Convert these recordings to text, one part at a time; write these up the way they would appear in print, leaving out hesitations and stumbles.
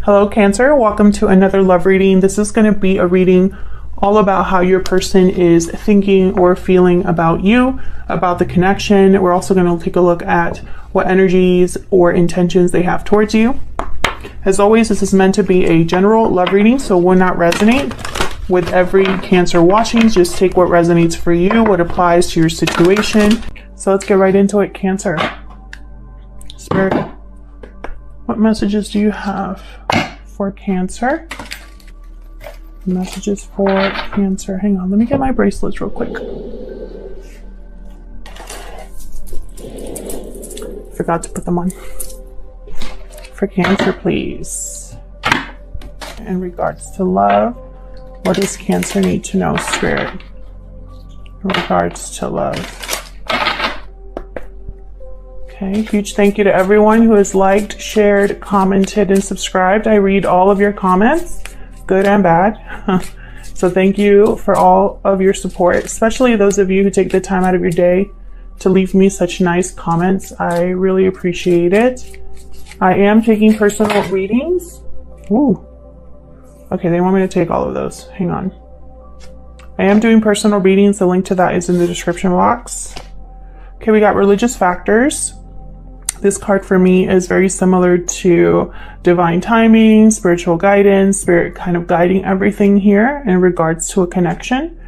Hello, Cancer. Welcome to another love reading. This is going to be a reading all about how your person is thinking or feeling about you, about the connection. We're also going to take a look at what energies or intentions they have towards you. As always, this is meant to be a general love reading, so will not resonate with every Cancer watching. Just take what resonates for you, what applies to your situation. So let's get right into it, Cancer. Spirit, what messages do you have for Cancer? Messages for Cancer. Hang on, let me get my bracelets real quick. Forgot to put them on. For Cancer, please. In regards to love, what does Cancer need to know, Spirit? In regards to love. Okay, huge thank you to everyone who has liked, shared, commented, and subscribed. I read all of your comments, good and bad. So thank you for all of your support, especially those of you who take the time out of your day to leave me such nice comments. I really appreciate it. I am taking personal readings. Ooh. Okay, they want me to take all of those. Hang on. I am doing personal readings. The link to that is in the description box. Okay, we got religious factors. This card for me is very similar to divine timing, spiritual guidance, spirit kind of guiding everything here in regards to a connection.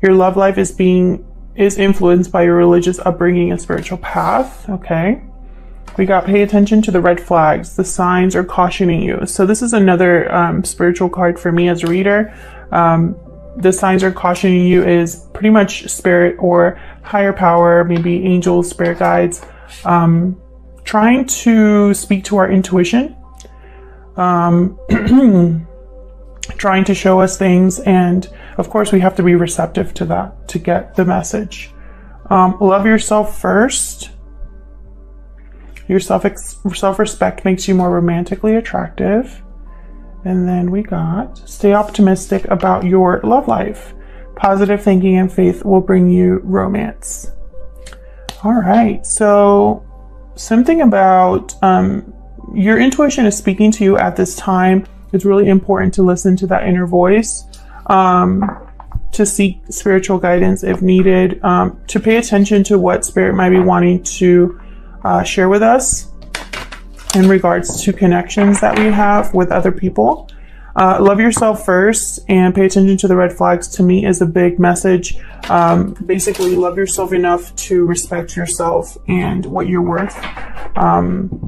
Your love life is influenced by your religious upbringing and spiritual path. Okay. We got pay attention to the red flags. The signs are cautioning you. So this is another spiritual card for me as a reader. The signs are cautioning you is pretty much spirit or higher power, maybe angels, spirit guides, trying to speak to our intuition, trying to show us things. And of course we have to be receptive to that to get the message. Love yourself first. Your self-respect makes you more romantically attractive. And then we got stay optimistic about your love life. Positive thinking and faith will bring you romance. All right. So something about your intuition is speaking to you at this time. It's really important to listen to that inner voice, to seek spiritual guidance if needed, to pay attention to what spirit might be wanting to share with us in regards to connections that we have with other people. Love yourself first and pay attention to the red flags, to me, is a big message. Basically, love yourself enough to respect yourself and what you're worth.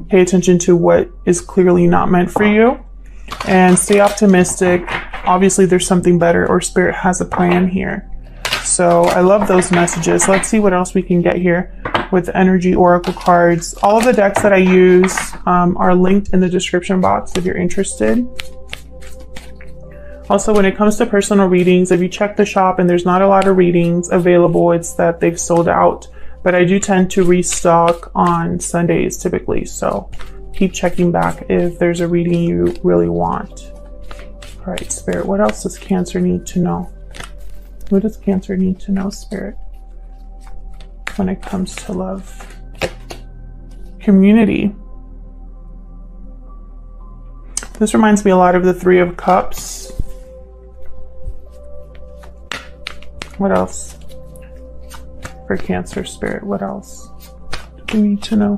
Pay attention to what is clearly not meant for you and stay optimistic. Obviously, there's something better, or spirit has a plan here. So I love those messages. Let's see what else we can get here with the energy oracle cards. All of the decks that I use are linked in the description box if you're interested. Also, when it comes to personal readings, if you check the shop and there's not a lot of readings available, it's that they've sold out. But I do tend to restock on Sundays typically. So keep checking back if there's a reading you really want. All right, Spirit, what else does Cancer need to know? What does Cancer need to know, Spirit, when it comes to love? Community. This reminds me a lot of the Three of Cups. What else for Cancer, Spirit? What else do we need to know?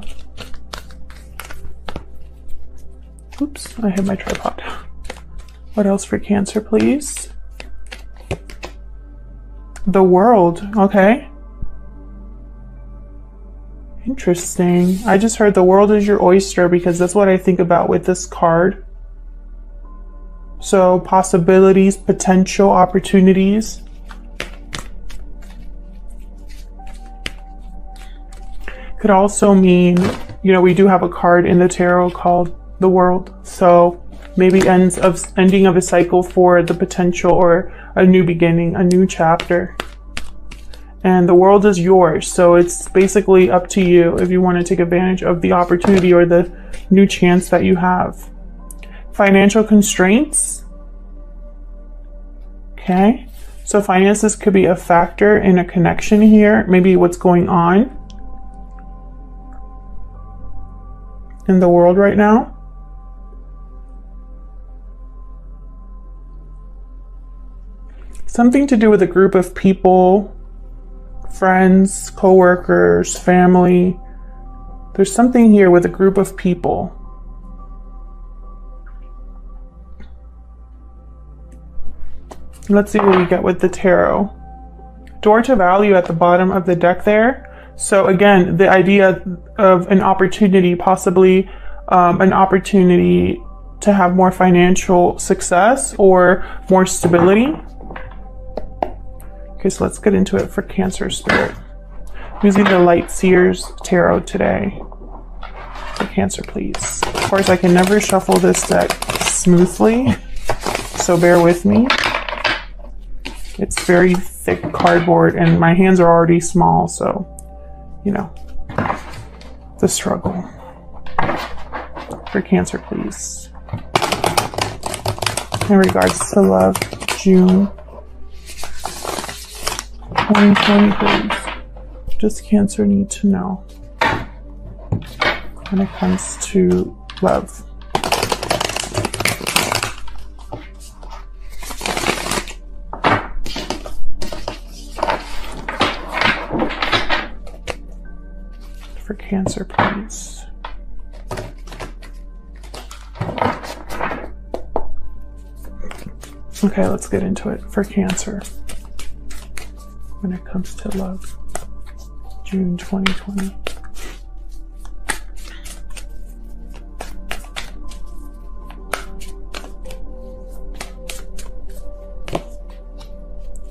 Oops, I have my tripod. What else for Cancer, please? The World. Okay. Interesting. I just heard the world is your oyster because that's what I think about with this card. So possibilities, potential opportunities. Could also mean, you know, we do have a card in the tarot called the World. So maybe ending of a cycle for the potential, or a new beginning, a new chapter. And the world is yours. So it's basically up to you if you want to take advantage of the opportunity or the new chance that you have. Financial constraints. Okay. So finances could be a factor in a connection here. Maybe what's going on in the world right now. Something to do with a group of people, friends, co-workers, family. There's something here with a group of people. Let's see what we get with the tarot. Door to value at the bottom of the deck there. So again, the idea of an opportunity, possibly an opportunity to have more financial success or more stability. Okay, so let's get into it for Cancer Spirit. I'm using the Light Seers Tarot today. For Cancer, please. Of course, I can never shuffle this deck smoothly, so bear with me. It's very thick cardboard and my hands are already small, so, you know, the struggle. For Cancer, please. In regards to love, June 2020, please. Does Cancer need to know when it comes to love? For Cancer, please. Okay, let's get into it for Cancer. When it comes to love, June 2020.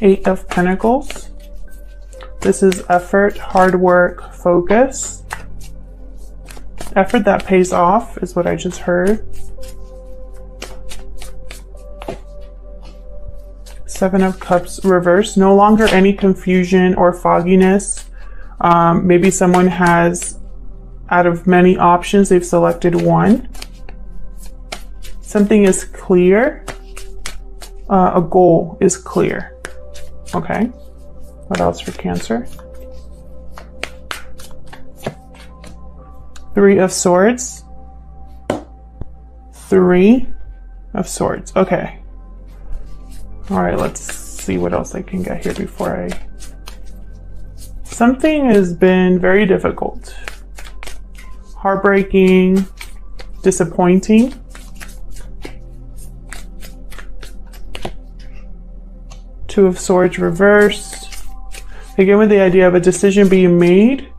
Eight of Pentacles. This is effort, hard work, focus. Effort that pays off is what I just heard. Seven of Cups reversed. No longer any confusion or fogginess. Maybe someone has, out of many options, they've selected one. Something is clear. A goal is clear. Okay. What else for Cancer? Three of Swords. Three of Swords. Okay. All right, let's see what else I can get here before I... Something has been very difficult. Heartbreaking, disappointing. Two of Swords reversed. Again, with the idea of a decision being made.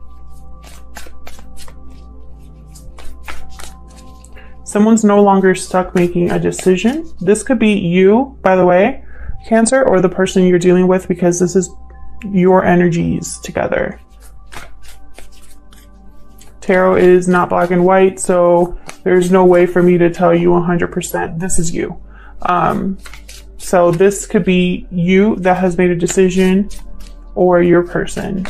Someone's no longer stuck making a decision. This could be you, by the way, Cancer, or the person you're dealing with, because this is your energies together. Tarot is not black and white, so there's no way for me to tell you 100% this is you. So this could be you that has made a decision, or your person.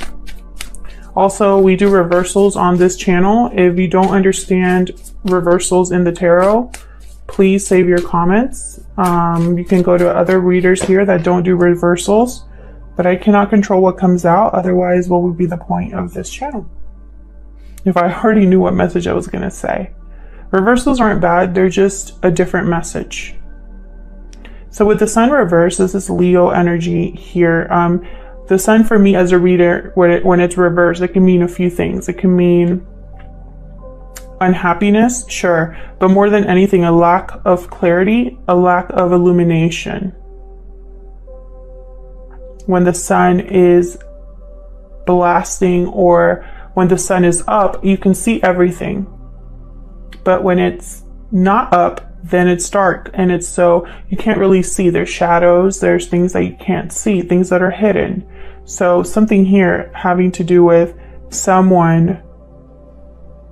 Also, we do reversals on this channel. If you don't understand reversals in the tarot, please save your comments. You can go to other readers here that don't do reversals, but I cannot control what comes out. Otherwise, what would be the point of this channel? If I already knew what message I was going to say. Reversals aren't bad. They're just a different message. So with the Sun reverse, this is Leo energy here. The Sun for me as a reader, when it's reversed, it can mean a few things. It can mean unhappiness, sure, but more than anything, a lack of clarity, a lack of illumination. When the sun is blasting or when the sun is up, you can see everything. But when it's not up, then it's dark, and it's so you can't really see. There's shadows, there's things that you can't see, things that are hidden. So something here having to do with someone,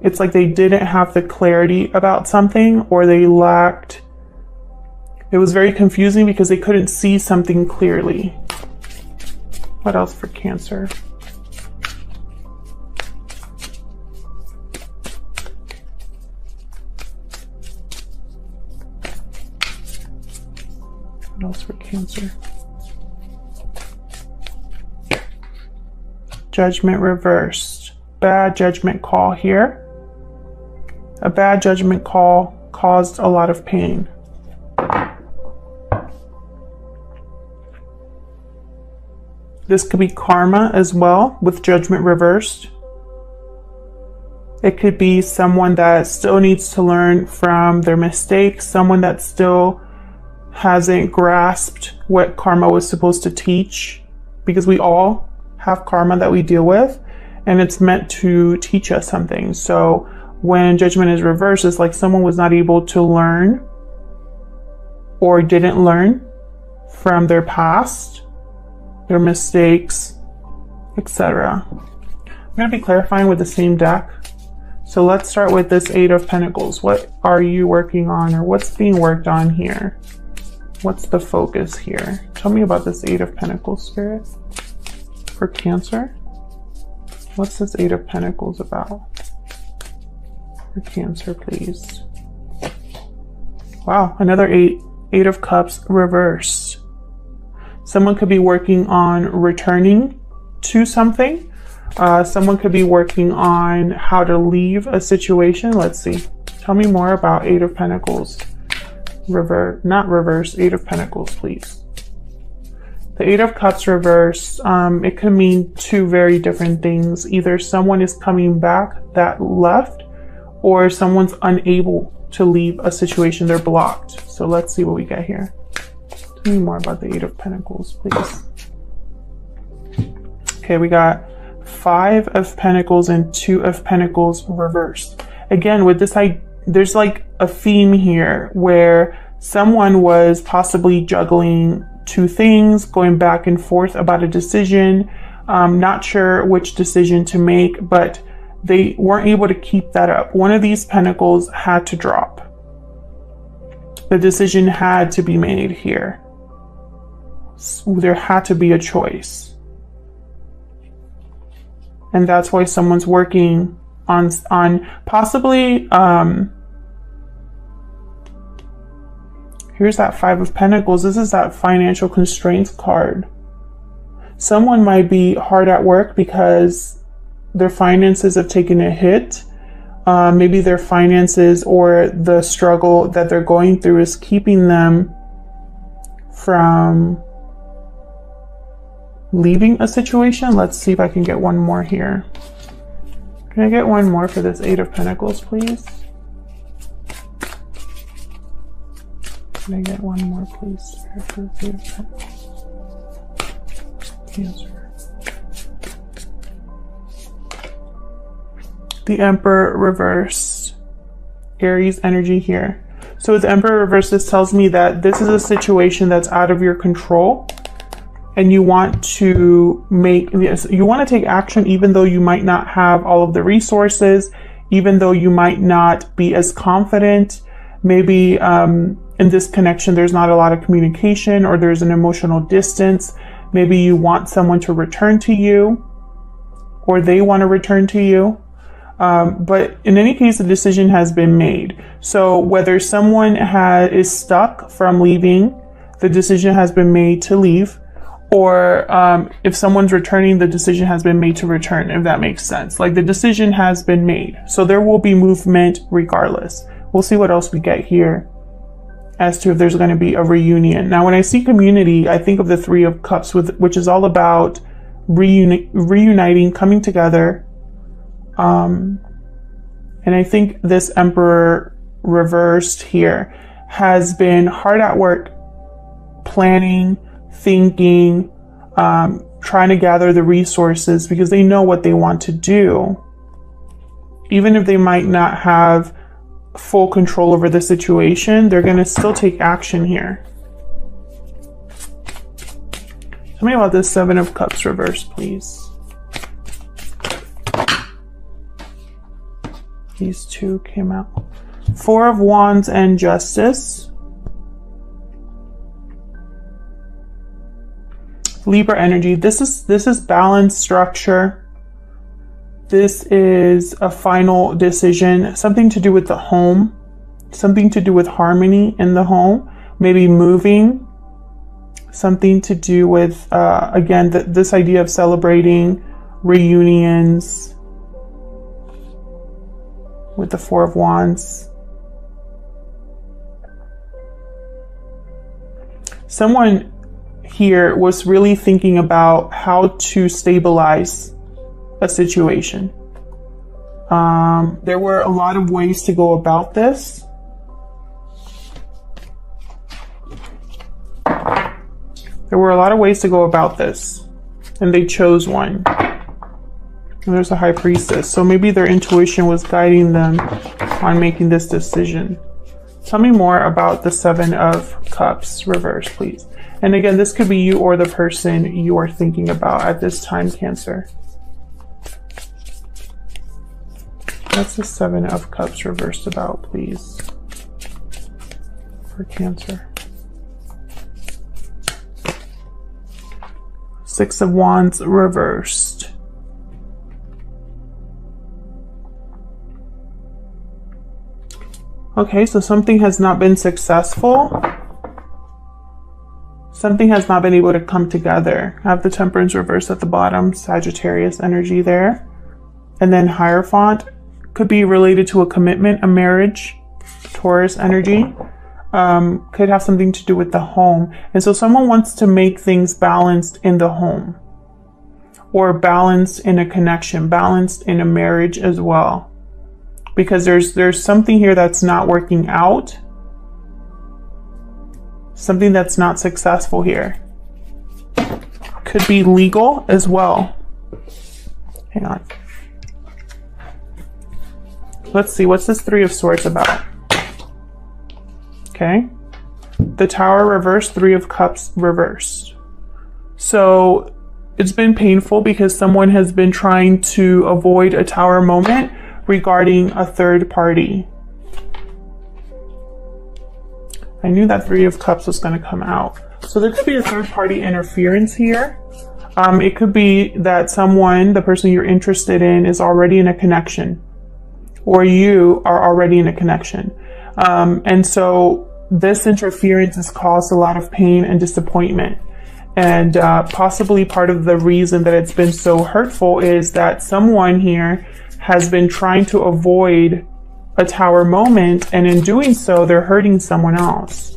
it's like they didn't have the clarity about something, or they lacked, it was very confusing because they couldn't see something clearly. What else for Cancer? What else for Cancer? Judgment reversed. Bad judgment call here. A bad judgment call caused a lot of pain. This could be karma as well, with judgment reversed. It could be someone that still needs to learn from their mistakes, someone that still hasn't grasped what karma was supposed to teach, because we all have karma that we deal with, and it's meant to teach us something. So when judgment is reversed, it's like someone was not able to learn or didn't learn from their past, their mistakes, etc. I'm going to be clarifying with the same deck. So let's start with this Eight of Pentacles. What are you working on, or what's being worked on here? What's the focus here? Tell me about this Eight of Pentacles, Spirit. For Cancer, what's this Eight of Pentacles about? For Cancer, please. Wow, another Eight of Cups reversed. Someone could be working on returning to something. Someone could be working on how to leave a situation. Let's see. Tell me more about Eight of Pentacles. Not reverse, Eight of Pentacles, please. The Eight of Cups reverse, it could mean two very different things. Either someone is coming back that left, or someone's unable to leave a situation, they're blocked. So let's see what we get here. Tell me more about the Eight of Pentacles, please. Okay, we got Five of Pentacles and Two of Pentacles reversed. Again, with this, there's like a theme here where someone was possibly juggling two things, going back and forth about a decision, not sure which decision to make, but they weren't able to keep that up. One of these pentacles had to drop. The decision had to be made here. So there had to be a choice. And that's why someone's working on possibly, here's that Five of Pentacles. This is that financial constraints card. Someone might be hard at work because their finances have taken a hit. Maybe their finances or the struggle that they're going through is keeping them from leaving a situation. Let's see if I can get one more here. Can I get one more for this Eight of Pentacles, please? Can I get one more, please? For this Eight of Pentacles. Cancer. The Emperor reverse. Aries energy here. So with Emperor reverse, this tells me that this is a situation that's out of your control, and you want to take action, even though you might not have all of the resources, even though you might not be as confident. Maybe in this connection, there's not a lot of communication, or there's an emotional distance. Maybe you want someone to return to you, or they want to return to you. But in any case, the decision has been made. So whether someone is stuck from leaving, the decision has been made to leave, or if someone's returning, the decision has been made to return, if that makes sense. Like, the decision has been made. So there will be movement regardless. We'll see what else we get here as to if there's going to be a reunion. Now, when I see community, I think of the Three of Cups, which is all about reuniting, coming together. And I think this Emperor reversed here has been hard at work, planning, thinking, trying to gather the resources, because they know what they want to do. Even if they might not have full control over the situation, they're going to still take action here. Tell me about this Seven of Cups reverse, please. These two came out. Four of Wands and Justice. Libra energy. This is balance, structure. This is a final decision, something to do with the home, something to do with harmony in the home, maybe moving, something to do with, again, this idea of celebrating reunions with the Four of Wands. Someone here was really thinking about how to stabilize a situation. There were a lot of ways to go about this. There were a lot of ways to go about this, and they chose one. And there's a High Priestess. So maybe their intuition was guiding them on making this decision. Tell me more about the Seven of Cups reverse, please. And again, this could be you or the person you are thinking about at this time, Cancer. What's the Seven of Cups reversed about, please, for Cancer? Six of Wands reversed. Okay, so something has not been successful. Something has not been able to come together. I have the Temperance reversed at the bottom, Sagittarius energy there. And then Hierophant could be related to a commitment, a marriage, Taurus energy. Could have something to do with the home. And so someone wants to make things balanced in the home, or balanced in a connection, balanced in a marriage as well. Because there's something here that's not working out. Something that's not successful here. Could be legal as well. Hang on. Let's see, what's this Three of Swords about? Okay. The Tower reversed, Three of Cups reversed. So it's been painful because someone has been trying to avoid a Tower moment regarding a third party. I knew that Three of Cups was going to come out. So there could be a third party interference here. It could be that someone, the person you're interested in, is already in a connection, or you are already in a connection. And so this interference has caused a lot of pain and disappointment. And possibly part of the reason that it's been so hurtful is that someone here has been trying to avoid a Tower moment, and in doing so, they're hurting someone else.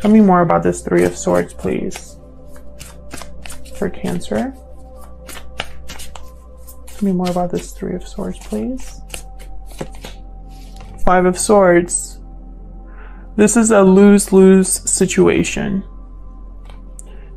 Tell me more about this Three of Swords, please, for Cancer. Tell me more about this Three of Swords, please. Five of Swords. This is a lose-lose situation.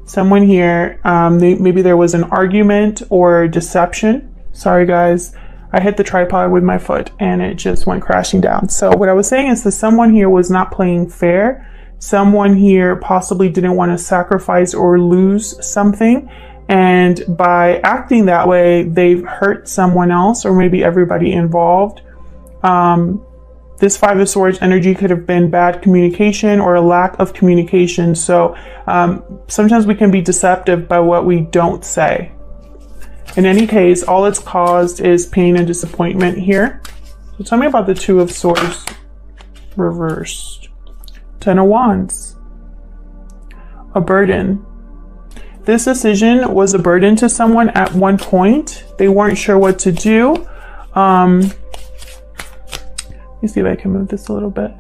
Someone here, maybe there was an argument or deception. Sorry, guys. I hit the tripod with my foot and it just went crashing down. So what I was saying is that someone here was not playing fair. Someone here possibly didn't want to sacrifice or lose something. And by acting that way, they've hurt someone else or maybe everybody involved. This Five of Swords energy could have been bad communication or a lack of communication. So sometimes we can be deceptive by what we don't say. In any case, all it's caused is pain and disappointment here. So tell me about the Two of Swords reversed. Ten of Wands. A burden. This decision was a burden to someone at one point. They weren't sure what to do. Let me see if I can move this a little bit.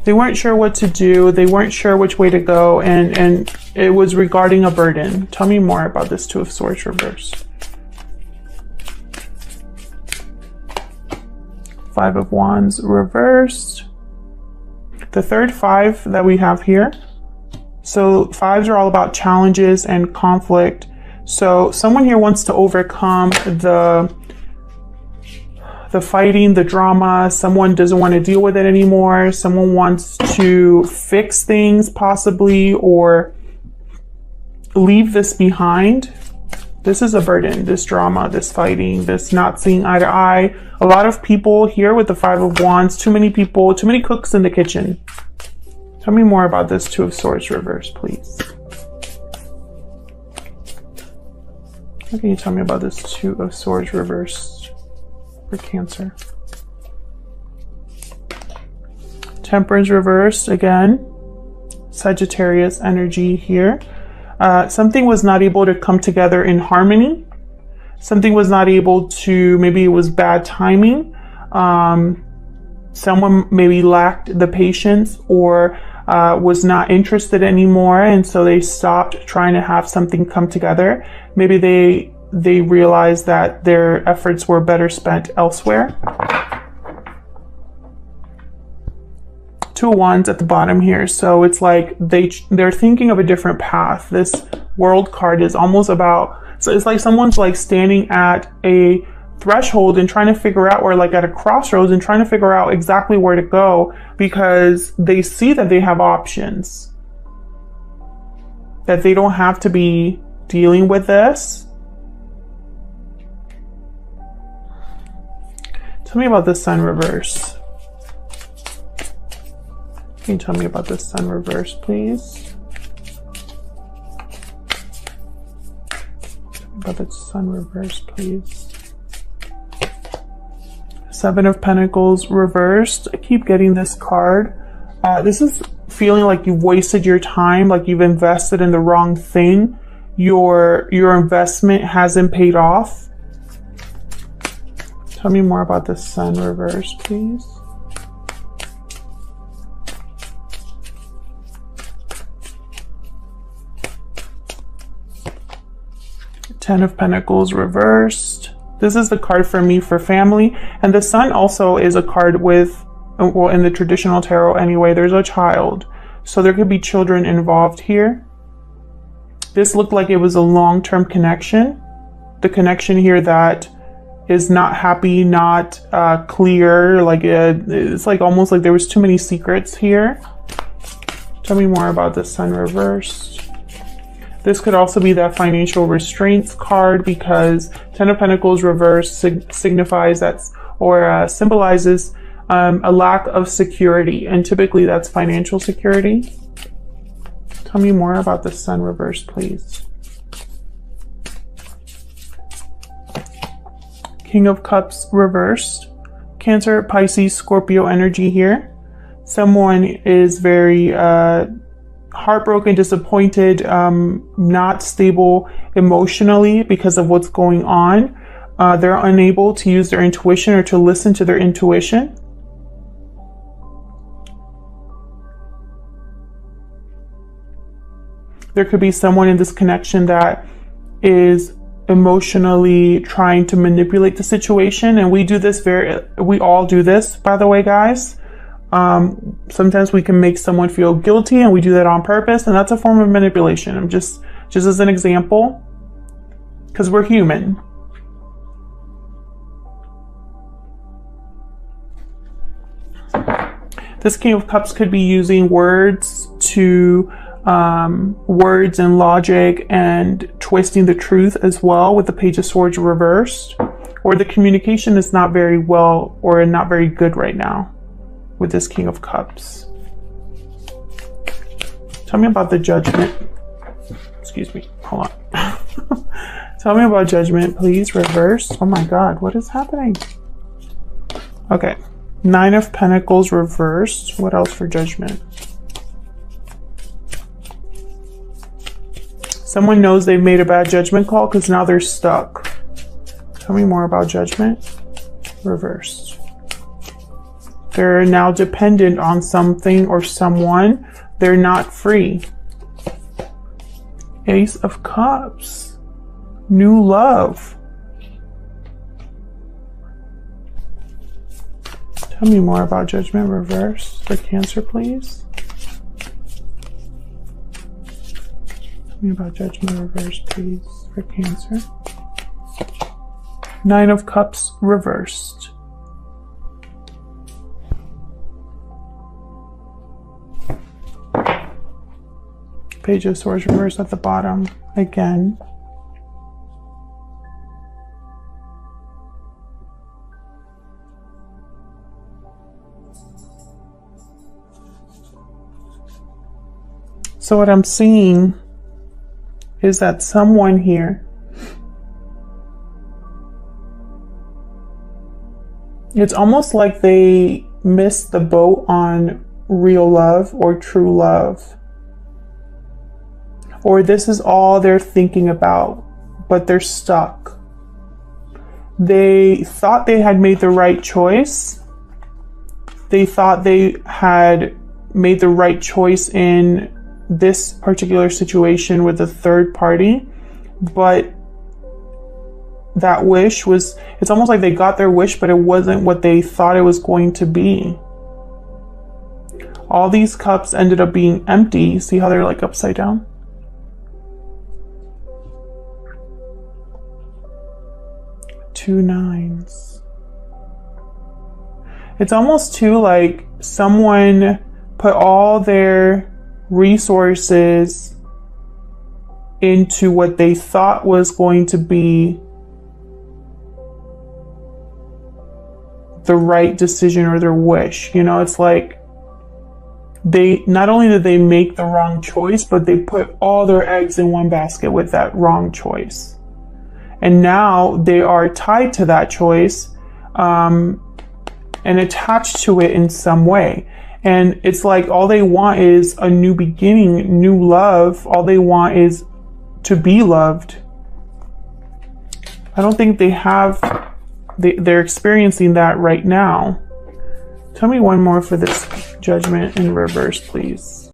They weren't sure what to do. They weren't sure which way to go. And it was regarding a burden. Tell me more about this Two of Swords reversed. Five of Wands reversed. The third five that we have here. So fives are all about challenges and conflict. So someone here wants to overcome the fighting, the drama. Someone doesn't want to deal with it anymore. Someone wants to fix things possibly, or leave this behind. This is a burden, this drama, this fighting, this not seeing eye to eye. A lot of people here with the Five of Wands, too many people, too many cooks in the kitchen. Tell me more about this Two of Swords reversed, please. What can you tell me about this Two of Swords reversed for Cancer? Temperance reversed again. Sagittarius energy here. Something was not able to come together in harmony. Something was not able to, maybe it was bad timing. Someone maybe lacked the patience, or was not interested anymore, and so they stopped trying to have something come together. Maybe they realized that their efforts were better spent elsewhere. Two wands at the bottom here, so it's like they're thinking of a different path. This World card is almost about, so it's like someone's like standing at a threshold and trying to figure out, or like at a crossroads and trying to figure out exactly where to go, because they see that they have options, that they don't have to be dealing with this. Tell me about the Sun reverse. Can you tell me about the Sun reverse, please? Tell me about the Sun reverse, please. Seven of Pentacles reversed. I keep getting this card. This is feeling like you've wasted your time, like you've invested in the wrong thing. Your investment hasn't paid off. Tell me more about the Sun reverse, please. Ten of Pentacles reversed. This is the card for me for family. And the Sun also is a card with, well, in the traditional tarot anyway, there's a child. So there could be children involved here. This looked like it was a long-term connection. The connection here that is not happy, not clear. Like it's like almost like there was too many secrets here. Tell me more about the Sun reversed. This could also be that financial restraints card, because Ten of Pentacles reverse signifies that, or symbolizes a lack of security, and typically that's financial security. Tell me more about the Sun reverse, please. King of Cups reversed. Cancer, Pisces, Scorpio energy here. Someone is very heartbroken, disappointed, not stable emotionally because of what's going on. They're unable to use their intuition or to listen to their intuition. There could be someone in this connection that is emotionally trying to manipulate the situation, and we all do this, by the way, guys. Sometimes we can make someone feel guilty, and we do that on purpose, and that's a form of manipulation. I'm just as an example, because we're human. This King of Cups could be using words and logic and twisting the truth as well, with the Page of Swords reversed, or the communication is not very well or not very good right now with this King of Cups. Tell me about the Judgment. Excuse me, hold on. Tell me about Judgment, please, reversed. Oh my God, what is happening? Okay, Nine of Pentacles reversed. What else for Judgment? Someone knows they've made a bad judgment call because now they're stuck. Tell me more about Judgment. Reversed. They're now dependent on something or someone. They're not free. Ace of Cups. New love. Tell me more about Judgment reversed for Cancer, please. Tell me about Judgment reversed, please, for Cancer. Nine of Cups reversed. Page of Swords reversed at the bottom again. So what I'm seeing is that someone here, it's almost like they missed the boat on real love or true love. Or this is all they're thinking about, but they're stuck. They thought they had made the right choice. They thought they had made the right choice in this particular situation with the third party, but that wish was, it's almost like they got their wish, but it wasn't what they thought it was going to be. All these cups ended up being empty. See how they're like upside down? Two nines. It's almost too like someone put all their resources into what they thought was going to be the right decision or their wish. You know, it's like they, not only did they make the wrong choice, but they put all their eggs in one basket with that wrong choice. And now they are tied to that choice and attached to it in some way. And it's like all they want is a new beginning, new love. All they want is to be loved. I don't think they have, they're experiencing that right now. Tell me one more for this Judgment in reverse, please.